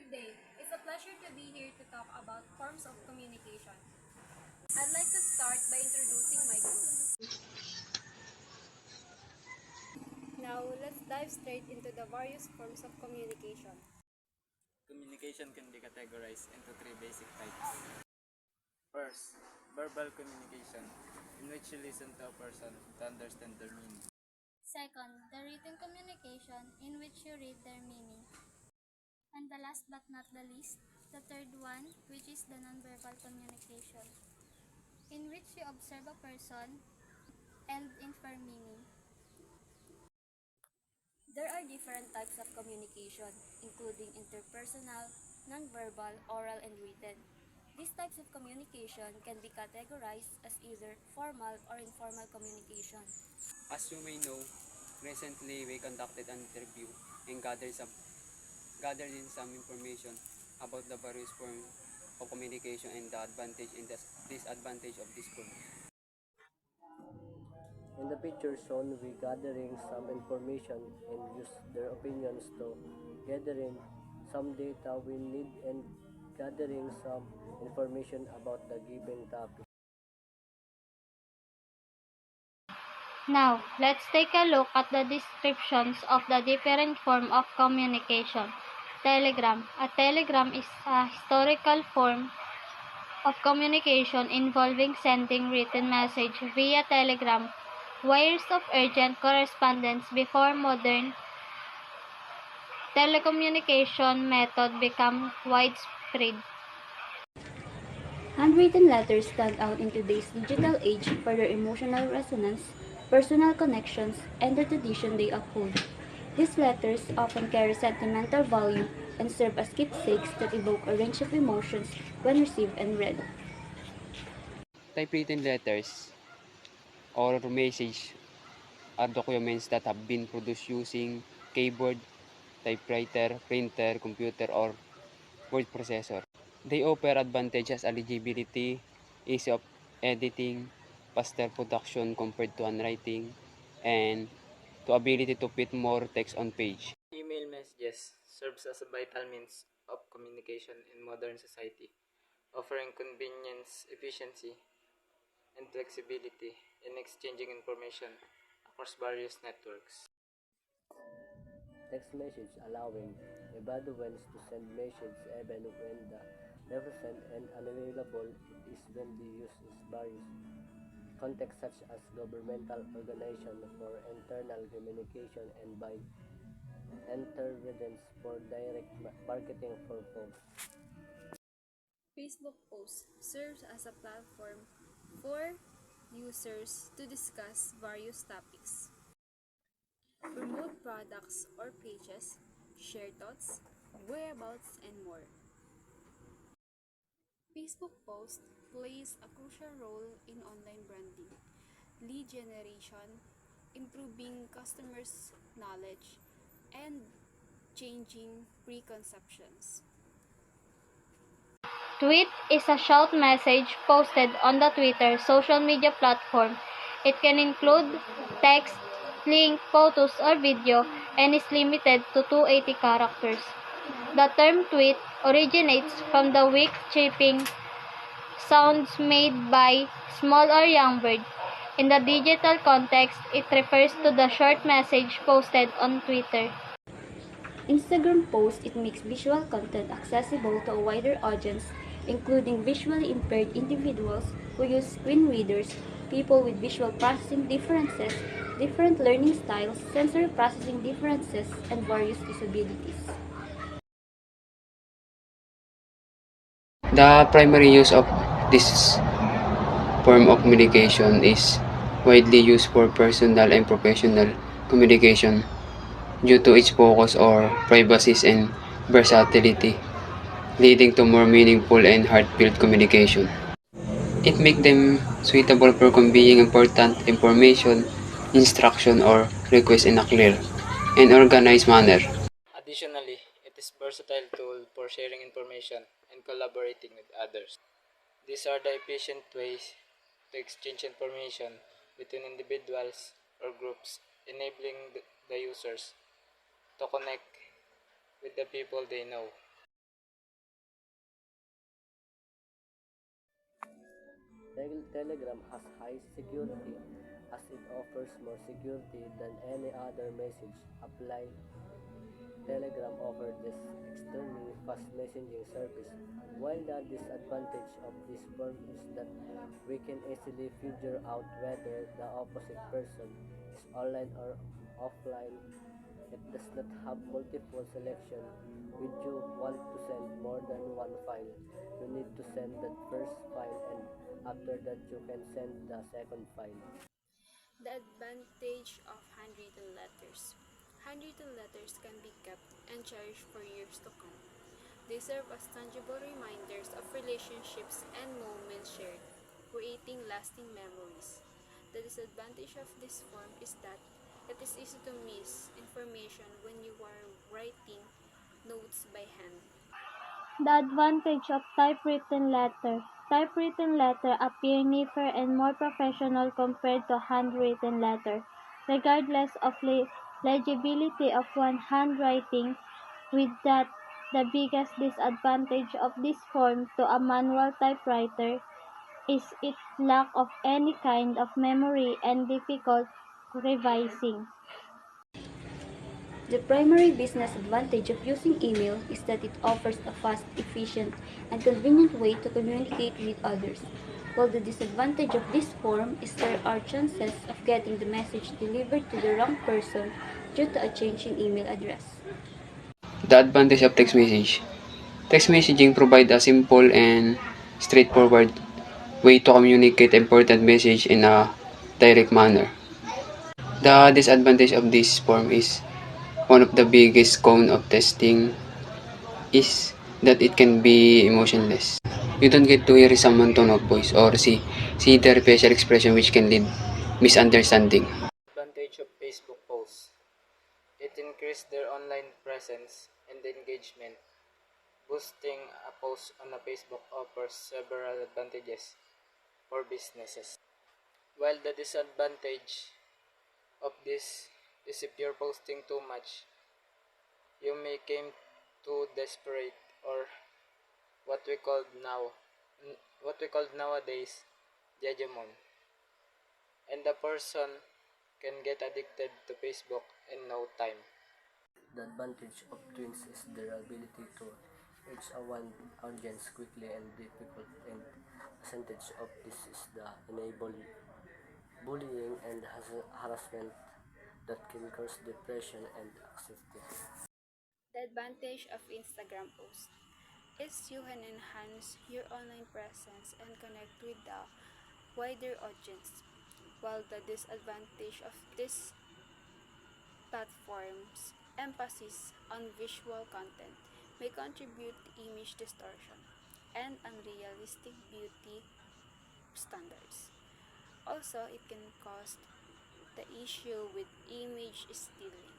Good day. It's a pleasure to be here to talk about forms of communication. I'd like to start by introducing my group. Now, let's dive straight into the various forms of communication. Communication can be categorized into three basic types. First, verbal communication, in which you listen to a person to understand their meaning. Second, the written communication in which you read their meaning. And the last but not the least, the third one, which is the nonverbal communication, in which you observe a person and infer meaning. There are different types of communication, including interpersonal, nonverbal, oral, and written. These types of communication can be categorized as either formal or informal communication. As you may know, recently we conducted an interview and gathered in some information about the various forms of communication and the advantage and the disadvantage of this form. In the picture shown, we gathering some information and use their opinions to gathering some data we need and gathering some information about the given topic. Now, let's take a look at the descriptions of the different form of communication. Telegram. A telegram is a historical form of communication involving sending written message via telegram, wires of urgent correspondence before modern telecommunication method become widespread. Handwritten letters stand out in today's digital age for their emotional resonance, personal connections, and the tradition they uphold. These letters often carry sentimental value and serve as keepsakes that evoke a range of emotions when received and read. Typewritten letters or message are documents that have been produced using keyboard, typewriter, printer, computer, or word processor. They offer advantages as legibility, ease of editing, faster production compared to handwriting, and the ability to fit more text on page. Email messages serves as a vital means of communication in modern society, offering convenience, efficiency, and flexibility in exchanging information across various networks. Text message allowing individuals to send message even when the person and unavailable. It is when they use its various contexts such as governmental organization for internal communication and by enterprises for direct marketing purposes. Facebook posts serves as a platform for users to discuss various topics, promote products or pages, share thoughts, whereabouts, and more. Facebook post plays a crucial role in online branding, lead generation, improving customers' knowledge, and changing preconceptions. Tweet is a short message posted on the Twitter social media platform. It can include text, link, photos, or video and is limited to 280 characters. The term tweet originates from the weak chirping sounds made by small or young bird. In the digital context, it refers to the short message posted on Twitter. Instagram posts it makes visual content accessible to a wider audience, including visually impaired individuals who use screen readers, people with visual processing differences, different learning styles, sensory processing differences, and various disabilities. The primary use of this form of communication is widely used for personal and professional communication due to its focus or privacy and versatility, leading to more meaningful and heartfelt communication. It makes them suitable for conveying important information, instruction, or request in a clear and organized manner. Additionally, it is a versatile tool for sharing information and collaborating with others. These are the efficient ways to exchange information between individuals or groups, enabling the users to connect with the people they know. Telegram has high security as it offers more security than any other message apply. Telegram offers this extremely fast messaging service. While the disadvantage of this form is that we can easily figure out whether the opposite person is online or offline. It does not have multiple selection. When you want to send more than one file, you need to send that first file and after that you can send the second file. The advantage of handwritten letters. Handwritten letters can be kept and cherished for years to come. They serve as tangible reminders of relationships and moments shared, creating lasting memories. The disadvantage of this form is that it is easy to miss information when you are writing notes by hand. The advantage of typewritten letter. Typewritten letter appear neater and more professional compared to handwritten letter. Regardless of legibility of one handwriting, with that, the biggest disadvantage of this form to a manual typewriter is its lack of any kind of memory and difficult revising. The primary business advantage of using email is that it offers a fast, efficient, and convenient way to communicate with others. While the disadvantage of this form is there are chances of getting the message delivered to the wrong person due to a change in email address. The advantage of text message. Text messaging provides a simple and straightforward way to communicate important message in a direct manner. The disadvantage of this form is one of the biggest con of testing is that it can be emotionless. You don't get to hear someone's tone of voice or see their facial expression which can lead misunderstanding. Advantage of Facebook posts. It increased their online presence and engagement. Boosting a post on a Facebook offers several advantages for businesses. While the disadvantage of this is if you're posting too much, you may become too desperate or what we call now what we call nowadays judgment, and the person can get addicted to Facebook in no time. The advantage of twins is their ability to reach a wide audience quickly and difficult, and percentage of this is the enable bullying and harassment that can cause depression and anxiety. The advantage of Instagram posts is you can enhance your online presence and connect with the wider audience, while the disadvantage of these platforms emphasis on visual content may contribute to image distortion and unrealistic beauty standards. Also, it can cause the issue with image stealing.